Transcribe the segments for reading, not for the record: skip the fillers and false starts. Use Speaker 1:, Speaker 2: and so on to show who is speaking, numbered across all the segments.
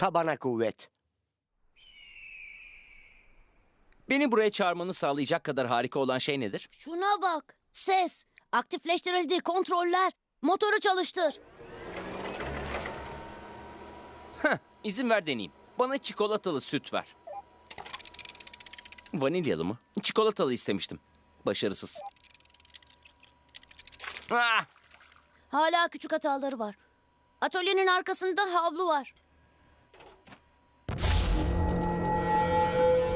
Speaker 1: tabana kuvvet.
Speaker 2: Beni buraya çağırmanı sağlayacak kadar harika olan şey nedir?
Speaker 3: Şuna bak. Ses. Aktifleştirildi. Kontroller. Motoru çalıştır.
Speaker 2: İzin ver deneyeyim. Bana çikolatalı süt ver. Vanilyalı mı? Çikolatalı istemiştim. Başarısız. Ah!
Speaker 3: Hala küçük hataları var. Atölyenin arkasında havlu var.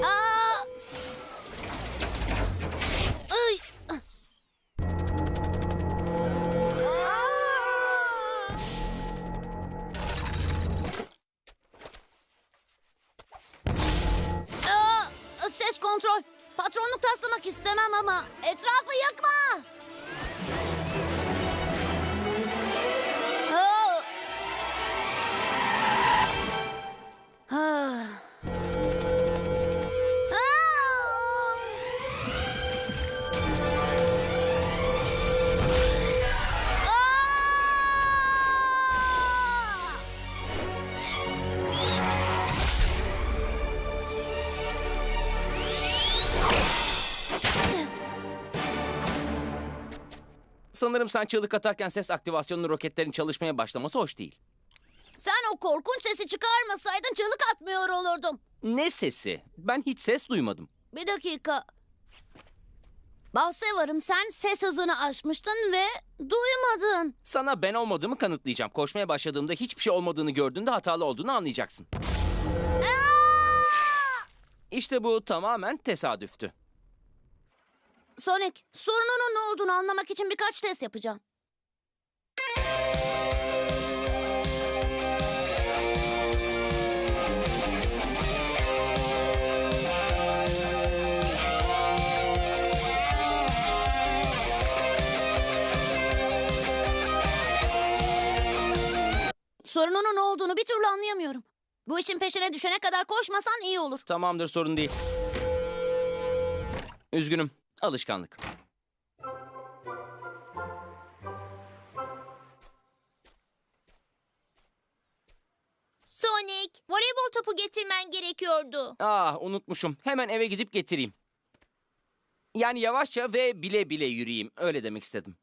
Speaker 3: Aa! Ay! Ses kontrol. Patronluk taslamak istemem ama etrafı yıkma. Aa! Ah.
Speaker 2: Sanırım sen çığlık atarken ses aktivasyonlu roketlerin çalışmaya başlaması hoş değil.
Speaker 3: Sen o korkunç sesi çıkarmasaydın çığlık atmıyor olurdum.
Speaker 2: Ne sesi? Ben hiç ses duymadım.
Speaker 3: Bir dakika. Bahse varım, sen ses hızını aşmıştın ve duymadın.
Speaker 2: Sana ben olmadığımı kanıtlayacağım. Koşmaya başladığımda hiçbir şey olmadığını gördüğünde hatalı olduğunu anlayacaksın. İşte bu tamamen tesadüftü.
Speaker 3: Sonic, sorununun ne olduğunu anlamak için birkaç test yapacağım. Sorununun ne olduğunu bir türlü anlayamıyorum. Bu işin peşine düşene kadar koşmasan iyi olur.
Speaker 2: Tamamdır, sorun değil. Üzgünüm. Alışkanlık.
Speaker 4: Sonic, voleybol topu getirmen gerekiyordu.
Speaker 2: Unutmuşum. Hemen eve gidip getireyim. Yani yavaşça ve bile bile yürüyeyim. Öyle demek istedim.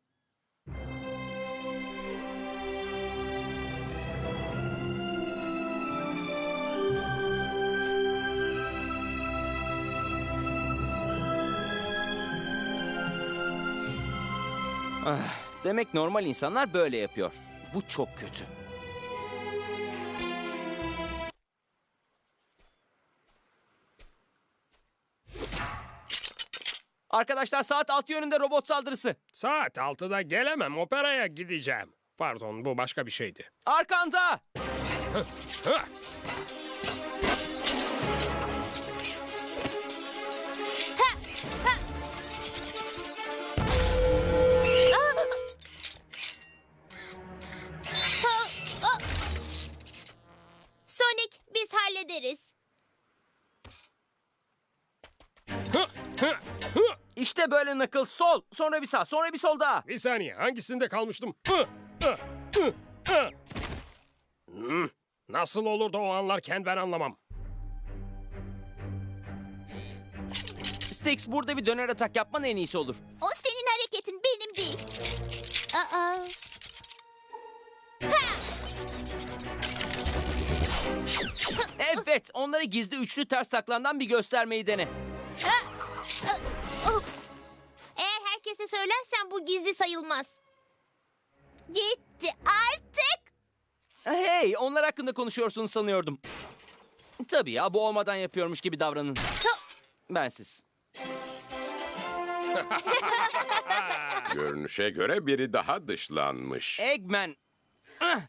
Speaker 2: Demek normal insanlar böyle yapıyor. Bu çok kötü. Arkadaşlar, saat 6 yönünde robot saldırısı.
Speaker 5: Saat 6'da gelemem, operaya gideceğim. Pardon, bu başka bir şeydi.
Speaker 2: Arkanda!
Speaker 5: Hah!
Speaker 4: Sonic, biz hallederiz.
Speaker 5: Hah! Hah! Hah!
Speaker 2: İşte böyle Knuckles. Sol, sonra bir sağ, sonra bir sol daha.
Speaker 5: Bir saniye, hangisinde kalmıştım? Hah! Hah! Hah! Hah! Nasıl olur da o anlarken ben anlamam.
Speaker 2: Stix, burada bir döner atak yapman en iyisi olur.
Speaker 4: O senin hareketin, benim değil. Aa.
Speaker 2: Evet, onlara gizli üçlü ters taklandan bir göstermeyi dene.
Speaker 4: Eğer herkese söylersen bu gizli sayılmaz. Gitti artık.
Speaker 2: Hey, onlar hakkında konuşuyorsun sanıyordum. Tabii ya, bu olmadan yapıyormuş gibi davranın. Bensiz.
Speaker 6: Görünüşe göre biri daha dışlanmış.
Speaker 2: Eggman. Ah!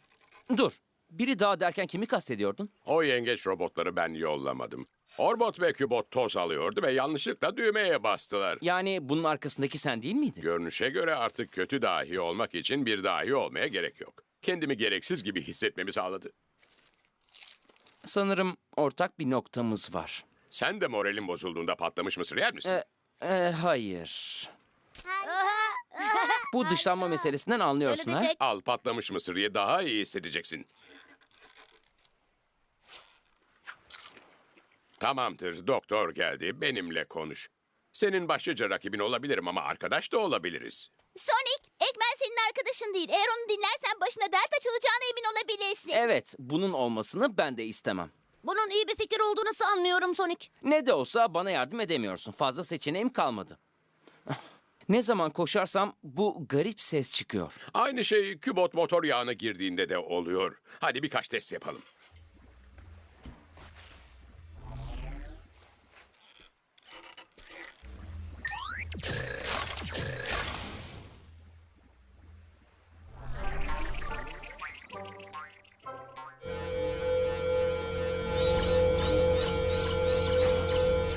Speaker 2: Dur. Biri daha derken kimi kastediyordun?
Speaker 6: O yengeç robotları ben yollamadım. Orbot ve Kübot toz alıyordu ve yanlışlıkla düğmeye bastılar.
Speaker 2: Yani bunun arkasındaki sen değil miydin?
Speaker 6: Görünüşe göre artık kötü dahi olmak için bir dahi olmaya gerek yok. Kendimi gereksiz gibi hissetmemi sağladı.
Speaker 2: Sanırım ortak bir noktamız var.
Speaker 6: Sen de moralin bozulduğunda patlamış mısır yer misin?
Speaker 2: Hayır. Bu dışlanma meselesinden anlıyorsun ha?
Speaker 3: Söyleyecek.
Speaker 6: Al patlamış mısır ye, daha iyi hissedeceksin. Tamamdır, doktor geldi. Benimle konuş. Senin başlıca rakibin olabilirim ama arkadaş da olabiliriz.
Speaker 4: Sonic, Eggman senin arkadaşın değil. Eğer onu dinlersen başına dert açılacağına emin olabilirsin.
Speaker 2: Evet, bunun olmasını ben de istemem.
Speaker 3: Bunun iyi bir fikir olduğunu sanmıyorum Sonic.
Speaker 2: Ne de olsa bana yardım edemiyorsun. Fazla seçeneğim kalmadı. Ne zaman koşarsam bu garip ses çıkıyor.
Speaker 6: Aynı şey kübot motor yağına girdiğinde de oluyor. Hadi birkaç test yapalım.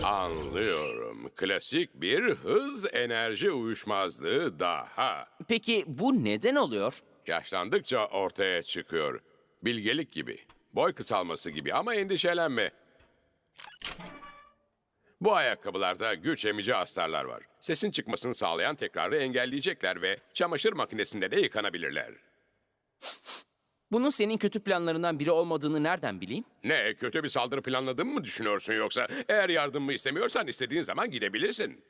Speaker 6: Anlıyorum. Klasik bir hız enerji uyuşmazlığı daha.
Speaker 2: Peki bu neden oluyor?
Speaker 6: Yaşlandıkça ortaya çıkıyor. Bilgelik gibi, boy kısalması gibi ama endişelenme. Bu ayakkabılarda güç emici astarlar var. Sesin çıkmasını sağlayan tekrarı engelleyecekler ve çamaşır makinesinde de yıkanabilirler.
Speaker 2: Bunun senin kötü planlarından biri olmadığını nereden bileyim?
Speaker 6: Ne, kötü bir saldırı planladığımı mı düşünüyorsun yoksa? Eğer yardımımı istemiyorsan istediğin zaman gidebilirsin.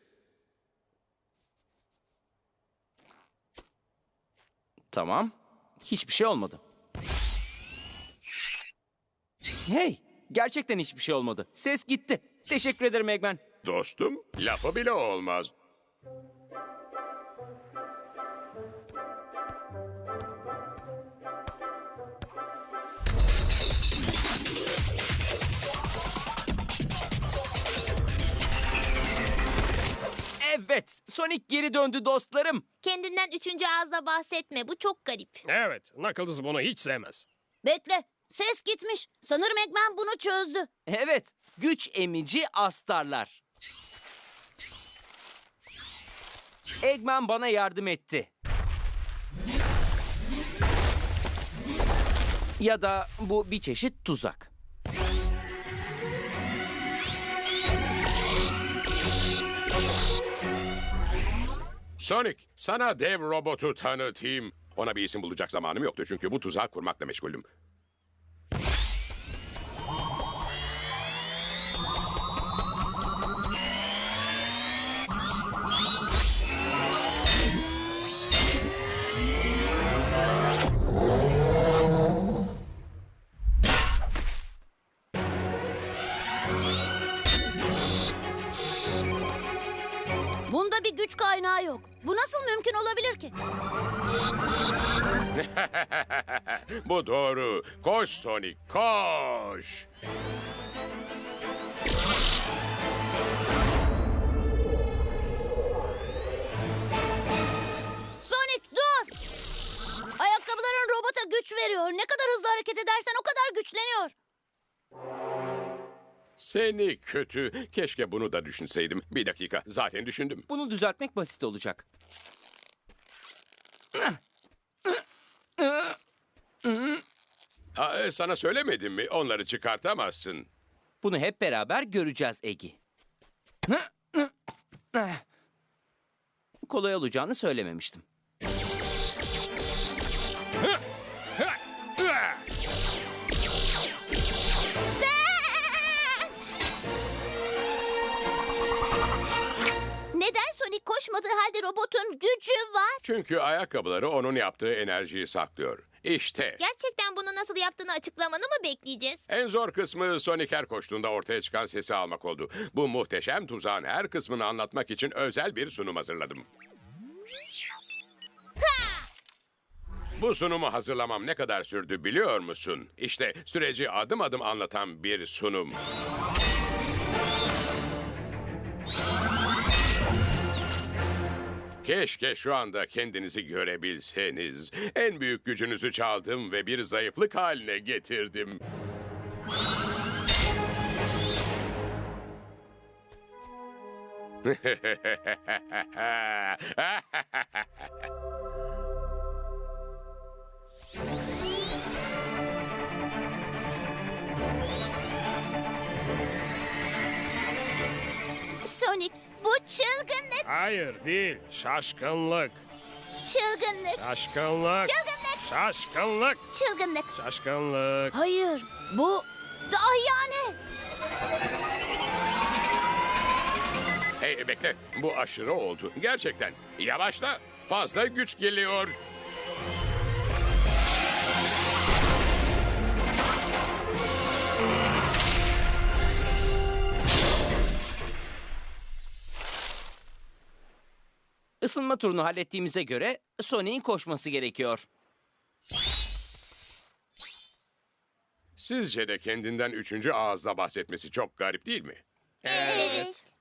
Speaker 2: Tamam. Hiçbir şey olmadı. Hey, gerçekten hiçbir şey olmadı. Ses gitti. Teşekkür ederim Eggman.
Speaker 6: Dostum, lafı bile olmaz.
Speaker 2: Evet, Sonic geri döndü dostlarım.
Speaker 4: Kendinden üçüncü ağızla bahsetme. Bu çok garip.
Speaker 5: Evet, Knuckles bunu hiç sevmez.
Speaker 3: Bekle. Ses gitmiş. Sanırım Eggman bunu çözdü.
Speaker 2: Evet, güç emici astarlar. Eggman bana yardım etti. Ya da bu bir çeşit tuzak.
Speaker 6: Sonic, sana dev robotu tanıtayım. Ona bir isim bulacak zamanım yoktu çünkü bu tuzağı kurmakla meşguldüm.
Speaker 3: Bunda bir güç kaynağı yok. Bu nasıl mümkün olabilir ki?
Speaker 6: Bu doğru. Koş Sonic, koş.
Speaker 3: Sonic dur! Ayakkabıların robota güç veriyor. Ne kadar hızlı hareket edersen o kadar güçleniyor.
Speaker 6: Seni kötü. Keşke bunu da düşünseydim. Bir dakika, zaten düşündüm.
Speaker 2: Bunu düzeltmek basit olacak.
Speaker 6: Sana söylemedim mi? Onları çıkartamazsın.
Speaker 2: Bunu hep beraber göreceğiz Egi. Kolay olacağını söylememiştim.
Speaker 4: Neden Sonic koşmadığı halde robotun gücü var?
Speaker 6: Çünkü ayakkabıları onun yaptığı enerjiyi saklıyor. İşte.
Speaker 4: Gerçekten bunu nasıl yaptığını açıklamanı mı bekleyeceğiz?
Speaker 6: En zor kısmı Sonic her koştuğunda ortaya çıkan sesi almak oldu. Bu muhteşem tuzağın her kısmını anlatmak için özel bir sunum hazırladım. Bu sunumu hazırlamam ne kadar sürdü biliyor musun? İşte süreci adım adım anlatan bir sunum. Keşke şu anda kendinizi görebilseniz. En büyük gücünüzü çaldım ve bir zayıflık haline getirdim.
Speaker 4: Sonic, bu çılgınlık,
Speaker 5: Hayır değil, şaşkınlık.
Speaker 4: çılgınlık,
Speaker 5: Şaşkınlık.
Speaker 4: çılgınlık,
Speaker 5: Şaşkınlık.
Speaker 4: çılgınlık.
Speaker 5: Şaşkınlık.
Speaker 3: Hayır, bu dahiyane.
Speaker 6: Hey bekle, bu aşırı oldu. Gerçekten. Yavaşla, fazla güç geliyor.
Speaker 2: Isınma turunu hallettiğimize göre Sonic'in koşması gerekiyor.
Speaker 6: Sizce de kendinden üçüncü ağızla bahsetmesi çok garip değil mi?
Speaker 4: Evet.